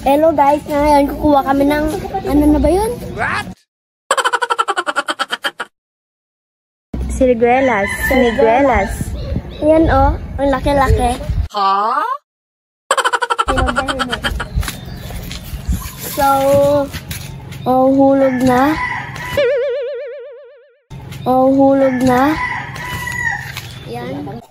Hello guys, ngayon kukuha kami ng, ano na ba yun? What? Siniguelas. Ayan oh, ang laki-laki. Ha? So, hulog na. Yan.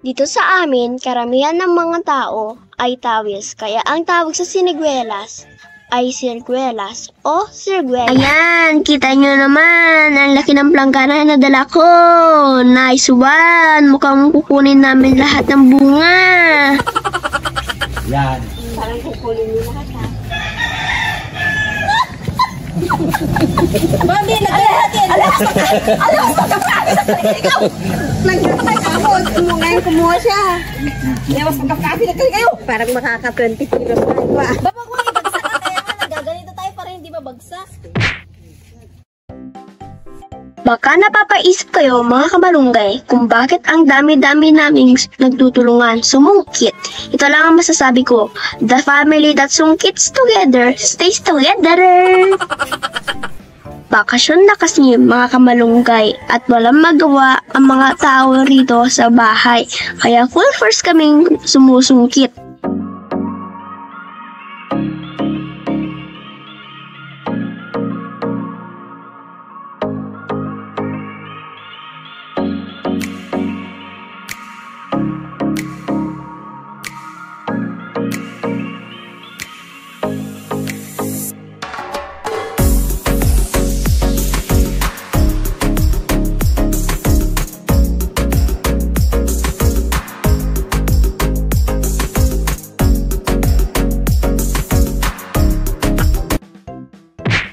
Dito sa amin, karamihan ng mga tao ay tawis. Kaya ang tawag sa siniguelas ay sirguelas o sirguelas. Ayan, kita nyo naman. Ang laki ng planggana na dala ko. Nice one. Mukhang kukunin namin lahat ng bunga. Yan. Parang kukunin nyo lahat ha. Mami, lagay natin! Alam mo, magkakapi sa ikaw! Nagkakapay ka ako! Ngayon kumuha siya! Yawas magkakapi na kayo! Parang makaka-20 kilos tayo pa. Baba ko, ibagsak na kaya nga. Nagaganito tayo para hindi mabagsak. Baka napapaisip kayo mga kamalunggay kung bakit ang dami-dami naming nagtutulungan sumungkit. Ito lang ang masasabi ko. The family that sungkits together stays together. Bakasyon na kasi mga kamalunggay at walang magawa ang mga tao rito sa bahay. Kaya full force kaming sumusungkit.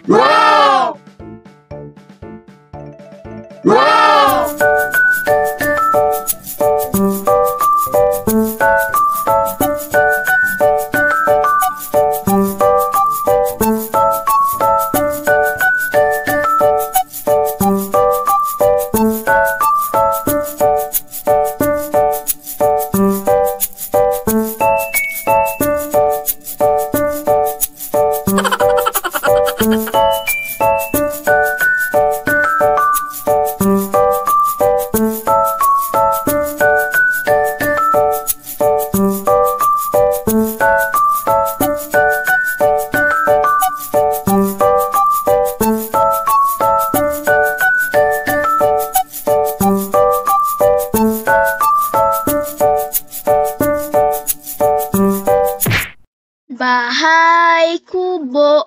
Wow! Wow! Bahay kubo,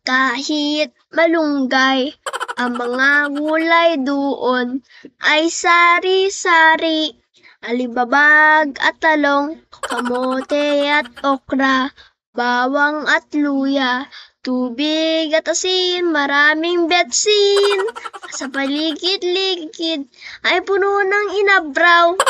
kahit malunggay, ang mga gulay doon ay sari-sari. Alibabag at talong, kamote at okra, bawang at luya, tubig at asin, maraming betsin. Sa paligid-ligid ay puno ng inabraw.